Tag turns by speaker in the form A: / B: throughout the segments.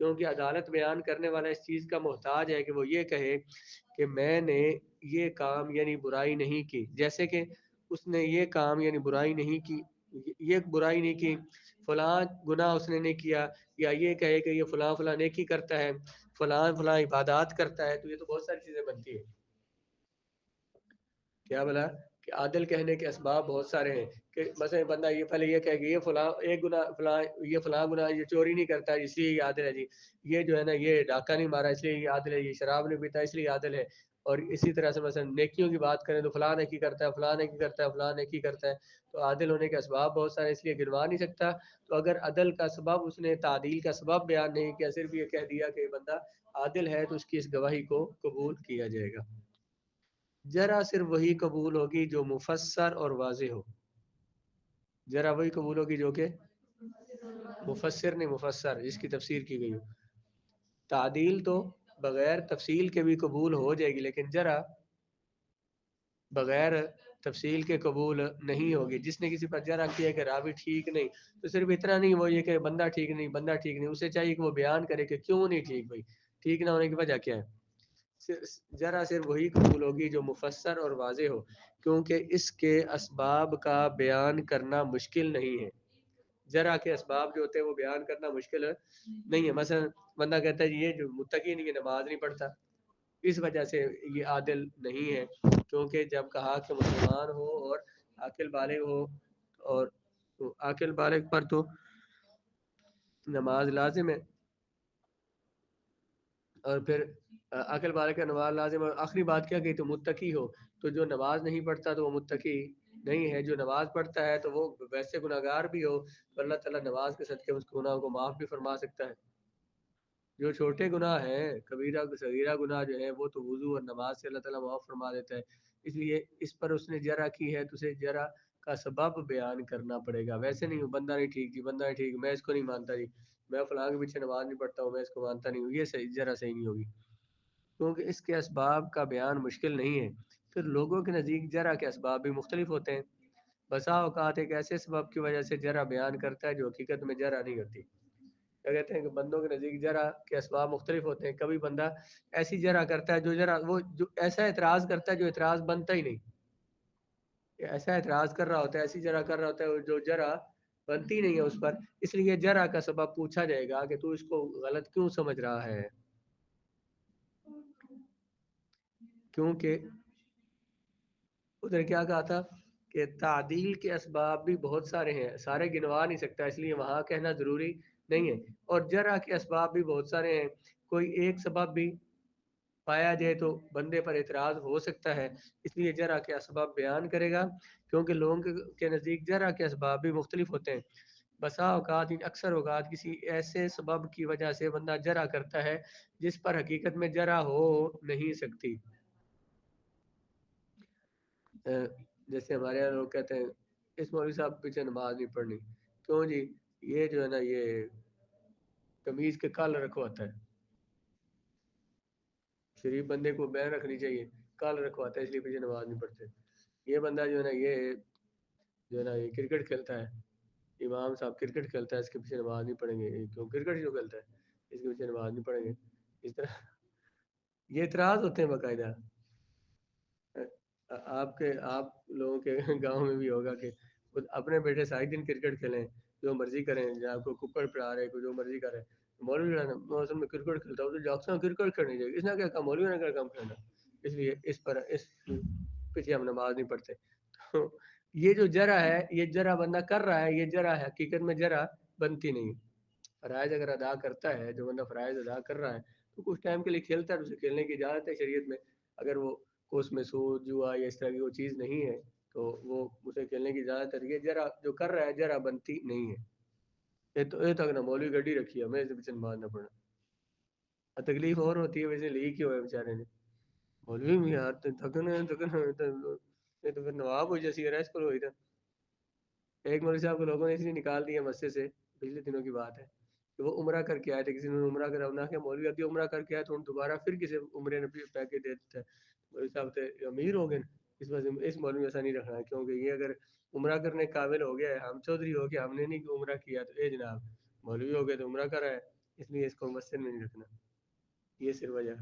A: کیونکہ عدالت بیان کرنے والا اس چیز کا محتاج ہے کہ وہ یہ کہے کہ میں نے یہ کام یعنی برائی نہیں کی، جیسے کہ اس نے یہ کام یعنی برائی نہیں کی، یہ برائی نہیں کی، فلاں گناہ اس نے نہیں کیا، یا یہ کہے کہ یہ فلاں فلاں نیکی کرتا ہے، فلاں فلاں عبادات کرتا ہے، تو یہ تو بہت ساری چیزیں بنتی ہیں. کیا بولا کہ عادل کہنے کے اسباب بہت سارے ہیں، کہ مثلا بندہ یہ پہلے یہ کہے کہ یہ فلاں ایک گناہ فلاں، یہ فلاں گناہ، یہ چوری نہیں کرتا اس لیے یہ عادل ہے جی، یہ جو ہے نا یہ ڈاکہ نہیں مارا اس لیے یہ عادل ہے، یہ شراب نہیں پیتا اس لیے عادل ہے. اور اسی طرح سے مثلا نیکیوں کی بات کریں تو فلاں نیکی کرتا ہے، فلاں نیکی کرتا ہے، فلاں نیکی کرتا ہے. تو عادل ہونے کے اسباب بہت سارے، اس لیے گنوا نہیں سکتا. تو اگر عدل کا سبب اس نے تعدیل کا سبب بیان نہیں کیا، صرف یہ کہہ دیا کہ بندہ عادل ہے، تو اس کی اس گواہی کو قبول کیا جائے گا. جرا صرف وہی قبول ہوگی جو مفسر اور واضح ہو. جرا وہی قبول ہوگی جو کہ مفسر نہیں، مفسر جس کی تفسیر کی گئی ہو. تعدیل تو بغیر تفصیل کے بھی قبول ہو جائے گی، لیکن جرا بغیر تفصیل کے قبول نہیں ہوگی. جس نے کسی پر جرا کیا کہ راوی ٹھیک نہیں، تو صرف اتنا نہیں وہ یہ کہ بندہ ٹھیک نہیں، بندہ ٹھیک نہیں، اسے چاہیے کہ وہ بیان کرے کہ کیوں نہیں ٹھیک، بھائی ٹھیک نہ ہونے کی وجہ کیا ہے. جرا صرف وہی قبول ہوگی جو مفسر اور واضح ہو، کیونکہ اس کے اسباب کا بیان کرنا مشکل نہیں ہے. جرا کے اسباب جو ہوتے ہیں وہ بیان کرنا مشکل نہیں ہے. مثلا بندہ کہتا ہے یہ جو متقی نہیں، یہ نماز نہیں پڑھتا، اس وجہ سے یہ عادل نہیں ہے. کیونکہ جب کہا کہ مسلمان ہو اور عاقل بالغ ہو، اور عاقل بالغ پر تو نماز لازم ہے، اور پھر عقل بالغ کا نماز لازم، اور آخری بات کیا گئی تو متقی ہو. تو جو نماز نہیں پڑھتا تو وہ متقی نہیں ہے. جو نماز پڑھتا ہے تو وہ ویسے گناہ گار بھی ہو تو اللہ تعالیٰ نماز کے صدقے اس گناہ کو معاف بھی فرما سکتا ہے. جو چھوٹے گناہ ہیں، کبیرہ صغیرہ گناہ جو ہے، وہ تو وضو اور نماز سے اللہ تعالیٰ معاف فرما دیتا ہے. اس لیے اس پر اس نے جرا کی ہے تو اسے جرا کا سبب بیان کرنا پڑے گا. ویسے نہیں بندہ نہیں ٹھیک جی، بندہ نہیں ٹھیک، میں اس کو نہیں مانتا جی، میں فلاں کے پیچھے نماز نہیں پڑھتا ہوں، میں اس کو مانتا نہیں ہوں، یہ صحیح جرا صحیح نہیں ہوگی، کیونکہ اس کے اسباب کا بیان مشکل نہیں ہے. پھر لوگوں کے نزدیک جرا کے اسباب بھی مختلف ہوتے ہیں. بسا اوقات ایک ایسے سبب کی وجہ سے جرا بیان کرتا ہے جو حقیقت میں جرا نہیں کرتی. کیا کہتے ہیں کہ بندوں کے نزدیک جرا کے اسباب مختلف ہوتے ہیں. کبھی بندہ ایسی جرا کرتا ہے جو جرا، وہ جو ایسا اعتراض کرتا ہے جو اعتراض بنتا ہی نہیں، ایسا اعتراض کر رہا ہوتا ہے، ایسی جرا کر رہا ہوتا ہے جو جرا بنتی نہیں ہے اس پر. اس لیے جرا کا سبب پوچھا جائے گا کہ تو اس کو غلط کیوں سمجھ رہا ہے. کیونکہ ادھر کیا کہا تھا کہ تعدیل کے اسباب بھی بہت سارے ہیں، سارے گنوا نہیں سکتا، اس لیے وہاں کہنا ضروری نہیں ہے. اور جرح کے اسباب بھی بہت سارے ہیں، کوئی ایک سبب بھی پایا جائے تو بندے پر اعتراض ہو سکتا ہے، اس لیے جرح کے اسباب بیان کرے گا. کیونکہ لوگوں کے نزدیک جرح کے اسباب بھی مختلف ہوتے ہیں. بسا اوقات اکثر اوقات کسی ایسے سبب کی وجہ سے بندہ جرح کرتا ہے جس پر حقیقت میں جرح ہو نہیں سکتی. جیسے ہمارے یہاں لوگ کہتے ہیں اس مولوی صاحب پیچھے نماز نہیں پڑھنی، کیوں جی، یہ جو ہے نا یہ قمیض کے کال رکھواتا ہے. شریف بندے کو بین رکھنی چاہیے، کال رکھواتا ہے اس لیے پیچھے نماز نہیں پڑھتے. یہ بندہ جو ہے نا یہ جو ہے نا یہ کرکٹ کھیلتا ہے، امام صاحب کرکٹ کھیلتا ہے، اس کے پیچھے نماز نہیں پڑھیں گے، کیوں کرکٹ جو کھیلتا ہے اس کے پیچھے نماز نہیں پڑھیں گے. اس طرح یہ اعتراض ہوتے ہیں باقاعدہ. آپ لوگوں کے گاؤں میں بھی ہوگا کہ اپنے بیٹے سارے دن کرکٹ کھیلیں، جو مرضی کریں، جہاں کو کپڑ پڑھا رہے کوئی جو مرضی کرے. مولوی جو ہے نا موسم میں کرکٹ کھیلتا ہوں تو جاکسوں کرکٹ کھیلنی چاہیے، اس نے کیا کہا مولوی نے کیا کام کھیلنا، اس لیے اس پر اس پیچھے ہم نماز نہیں پڑھتے. تو یہ جو جرا ہے، یہ جرا بندہ کر رہا ہے، یہ جرا ہے، حقیقت میں جرا بنتی نہیں. فرائض اگر ادا کرتا ہے، جو بندہ فرائض ادا کر رہا ہے تو کچھ ٹائم کے لیے کھیلتا ہے، اسے کھیلنے کی اجازت ہے شریعت میں. اگر وہ اس میں سود جوا یا اس طرح کی وہ چیز نہیں ہے تو وہ اسے کھیلنے کی اجازت ہے. یہ جرا جو کر رہا ہے جرا بنتی نہیں ہے. یہ تو اگر نہ مولوی گڈی رکھی ہے، میں اسے پیچھے نماز نہ پڑھنا. تکلیف اور ہوتی ہے ویسے لی کیوں ہے بیچارے نے، مولوی بھی یار تھکن یہ تو پھر نواب ہو جیسی ہے اس پر ہوئی تھا. ایک مولوی صاحب کو لوگوں نے اس لیے نکال دیا مسجد سے، پچھلے دنوں کی بات ہے کہ وہ عمرہ کر کے آئے تھے، کسی نے عمرہ کرا نہ کہ مولوی ابھی عمرہ کر کے آئے تو دوبارہ پھر کسی عمرے نے پیکے دے دیتا ہے. مولوی صاحب تھے امیر ہو گئے، اس وجہ سے اس مولوی میں ایسا نہیں رکھنا ہے، کیونکہ یہ اگر عمرہ کرنے قابل ہو گیا ہے، ہم چودھری ہو گیا ہم نے نہیں عمرہ کیا تو اے جناب مولوی ہو گئے تو عمرہ کرا ہے، اس لیے اس کو مسجد میں نہیں رکھنا، یہ صرف وجہ۔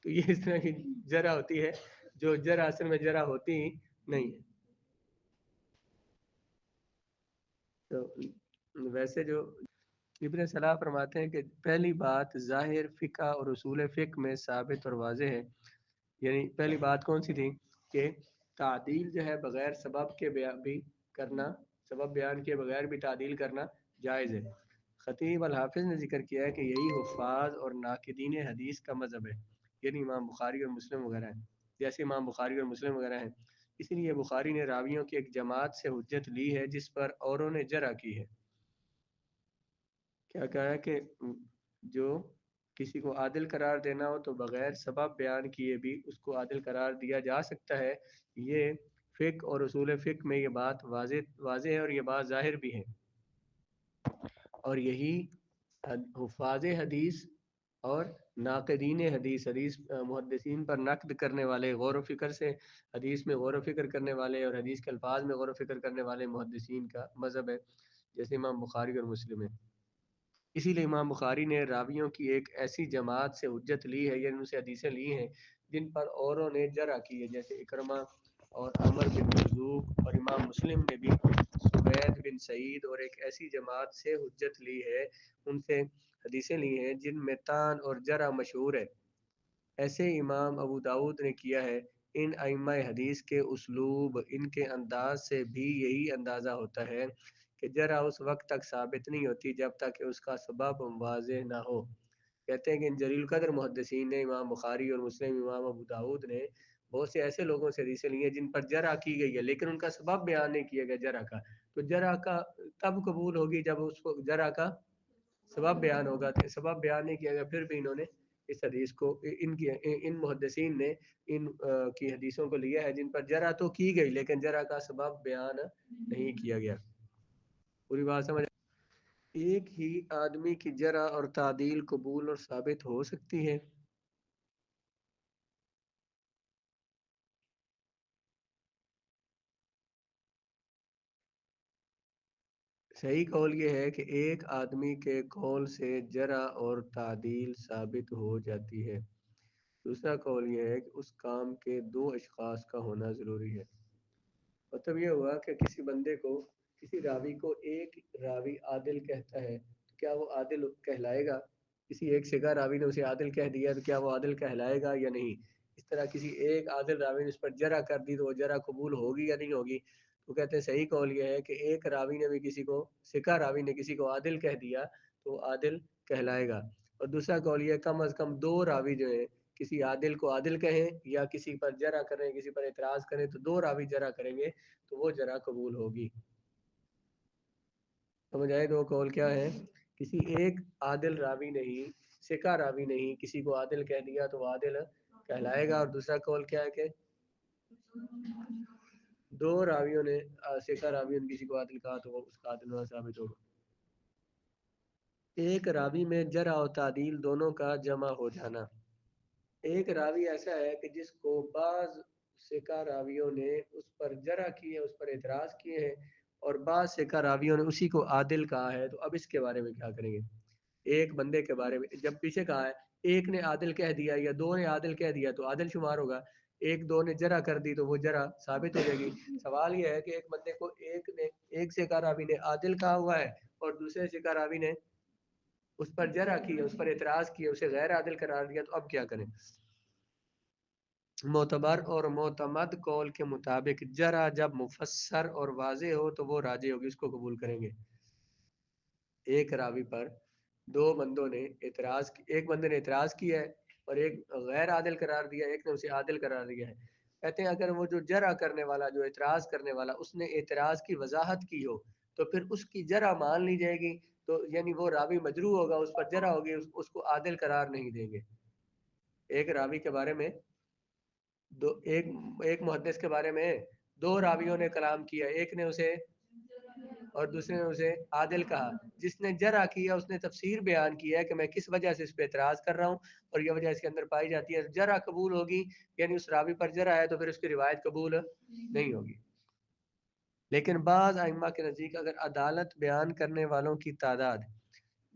A: تو یہ اس طرح کی جرا ہوتی ہے جو جرا اصل میں جرا ہوتی ہی نہیں ہے۔ تو ویسے جو ابن صلاح فرماتے ہیں کہ پہلی بات ظاہر فقہ اور اصول فقہ میں ثابت اور واضح ہے، یعنی پہلی بات کون سی تھی کہ تعدیل جو ہے بغیر سبب کے بیان بھی کرنا، سبب بیان کے بغیر بھی تعدیل کرنا جائز ہے۔ خطیب الحافظ نے ذکر کیا ہے کہ یہی حفاظ اور ناقدین حدیث کا مذہب ہے، یعنی امام بخاری اور مسلم وغیرہ ہیں، جیسے امام بخاری اور مسلم وغیرہ ہیں۔ اسی لیے بخاری نے راویوں کی ایک جماعت سے حجت لی ہے جس پر اوروں نے جرح کی ہے۔ کیا کہا ہے کہ جو کسی کو عادل قرار دینا ہو تو بغیر سبب بیان کیے بھی اس کو عادل قرار دیا جا سکتا ہے۔ یہ فقہ اور اصول فقہ میں یہ بات واضح ہے اور یہ بات ظاہر بھی ہے، اور یہی حفاظ حدیث اور ناقدین حدیث، حدیث محدثین پر نقد کرنے والے، غور و فکر سے حدیث میں غور و فکر کرنے والے اور حدیث کے الفاظ میں غور و فکر کرنے والے محدثین کا مذہب ہے، جیسے امام بخاری اور مسلم ہے۔ اسی لیے امام بخاری نے راویوں کی ایک ایسی جماعت سے حجت لی ہے، یعنی ان سے حدیثیں لی ہیں جن پر اوروں نے جرح کی ہے، جیسے اکرمہ اور عمر بن مرزوق، اور امام مسلم نے بھی سوید بن سعید اور ایک ایسی جماعت سے حجت لی ہے، ان سے حدیثیں لی ہیں جن میں تان اور جرح مشہور ہے۔ ایسے امام ابو داود نے کیا ہے۔ ان ائمہ حدیث کے اسلوب، ان کے انداز سے بھی یہی اندازہ ہوتا ہے کہ جرح اس وقت تک ثابت نہیں ہوتی جب تک کہ اس کا سبب واضح نہ ہو۔ کہتے ہیں کہ ان جلیل القدر محدثین نے، امام بخاری اور مسلم، امام ابو داود نے بہت سے ایسے لوگوں سے حدیثیں لی ہیں جن پر جرح کی گئی ہے لیکن ان کا سبب بیان نہیں کیا گیا جرح کا، تو جرح کا تب قبول ہوگی جب اس کو جرح کا سبب بیان ہوگا، سبب بیان نہیں کیا گیا پھر بھی انہوں نے اس حدیث کو، ان محدثین نے ان کی حدیثوں کو لیا ہے جن پر جرح تو کی گئی لیکن جرح کا سبب بیان نہیں کیا گیا۔ پوری بات سمجھ؟ ایک ہی آدمی کی جرح اور تعدیل قبول اور ثابت ہو سکتی ہے؟ صحیح قول یہ ہے کہ ایک آدمی کے قول سے جرح اور تعدیل ثابت ہو جاتی ہے۔ دوسرا قول یہ ہے کہ اس کام کے دو اشخاص کا ہونا ضروری ہے۔ مطلب یہ ہوا کہ کسی بندے کو، کسی راوی کو ایک راوی عادل کہتا ہے تو کیا وہ عادل کہلائے گا؟ کسی ایک ثقہ راوی نے اسے عادل کہہ دیا تو کیا وہ عادل کہلائے گا یا نہیں؟ اس طرح کسی ایک عادل راوی نے اس پر جرح کر دی تو وہ جرح قبول ہوگی یا نہیں ہوگی؟ تو کہتے ہیں صحیح قول یہ ہے کہ ایک راوی نے بھی کسی کو، ثقہ راوی نے کسی کو عادل کہہ دیا تو وہ عادل کہلائے گا۔ اور دوسرا قول یہ ہے کم از کم دو راوی جو ہیں کسی عادل کو عادل کہیں یا کسی پر جرح کریں، کسی پر اعتراض کریں، تو دو راوی جرح کریں گے تو وہ جرح قبول ہوگی۔ سمجھ آئے؟ دو قول کیا ہے؟ کسی ایک عادل راوی نہیں، ثقہ راوی نہیں، کسی کو عادل کہہ دیا تو وہ عادل کہلائے گا، اور دوسرا قول کیا ہے کہ دو راویوں نے، ثقہ راویوں نے کسی کو عادل کہا تو وہ اس کا عادل ہونا ثابت ہوگا۔ ایک راوی میں جرح و تعدیل دونوں کا جمع ہو جانا۔ ایک راوی ایسا ہے کہ جس کو بعض ثقہ راویوں نے اس پر جرح کی ہے، اس پر اعتراض کیے ہیں، اور بعض ثقہ راویوں نے اسی کو عادل کہا ہے، تو اب اس کے بارے میں کیا کریں گے؟ ایک بندے کے بارے میں جب پیچھے کہا ہے ایک نے عادل کہہ دیا یا دو نے عادل کہہ دیا تو عادل شمار ہوگا، ایک دو نے جرح کر دی تو وہ جرح ثابت ہو جائے گی۔ سوال یہ ہے کہ ایک بندے کو ایک ثقہ راوی نے عادل کہا ہوا ہے اور دوسرے ثقہ راوی نے اس پر جرح کی ہے، اس پر اعتراض کیا، اسے غیر عادل قرار دیا، تو اب کیا کریں؟ معتبر اور معتمد قول کے مطابق جرح جب مفسر اور واضح ہو تو وہ راجح ہوگی، اس کو قبول کریں گے۔ ایک راوی پر دو بندوں نے اعتراض، ایک بندے نے اعتراض کیا ہے اور ایک غیر عادل قرار دیا، ایک نے اسے عادل قرار دیا ہے۔ کہتے ہیں اگر وہ جو جرح کرنے والا، جو اعتراض کرنے والا، اس نے اعتراض کی وضاحت کی ہو تو پھر اس کی جرح مان لی جائے گی، تو یعنی وہ راوی مجروح ہوگا، اس پر جرح ہوگی، اس کو عادل قرار نہیں دیں گے۔ ایک راوی کے بارے میں ایک محدث کے بارے میں دو راویوں نے کلام کیا، ایک نے اسے اور دوسرے نے اسے عادل کہا۔ جس نے جرح کیا اس نے تفسیر بیان کیا ہے کہ میں کس وجہ سے اس پہ اعتراض کر رہا ہوں اور یہ وجہ اس کے اندر پائی جاتی ہے، جرح قبول ہوگی، یعنی اس راوی پر جرح ہے تو پھر اس کی روایت قبول نہیں ہوگی۔ لیکن بعض ائمہ کے نزدیک اگر عدالت بیان کرنے والوں کی تعداد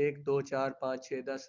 A: 1 2 4 5 6 10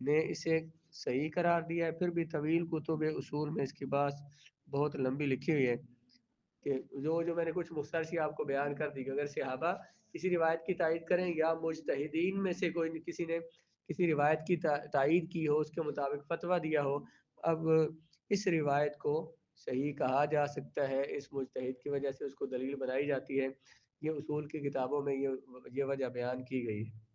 A: نے اسے صحیح قرار دیا ہے۔ پھر بھی طویل کتب اصول میں اس کی بات بہت لمبی لکھی ہوئی ہے کہ جو میں نے کچھ مختصر سی آپ کو بیان کر دی کہ اگر صحابہ کسی روایت کی تائید کریں یا مجتہدین میں سے کوئی کسی نے کسی روایت کی تائید کی ہو، اس کے مطابق فتویٰ دیا ہو، اب اس روایت کو صحیح کہا جا سکتا ہے، اس مجتہد کی وجہ سے اس کو دلیل بنائی جاتی ہے۔ یہ اصول کی کتابوں میں یہ وجہ بیان کی گئی ہے۔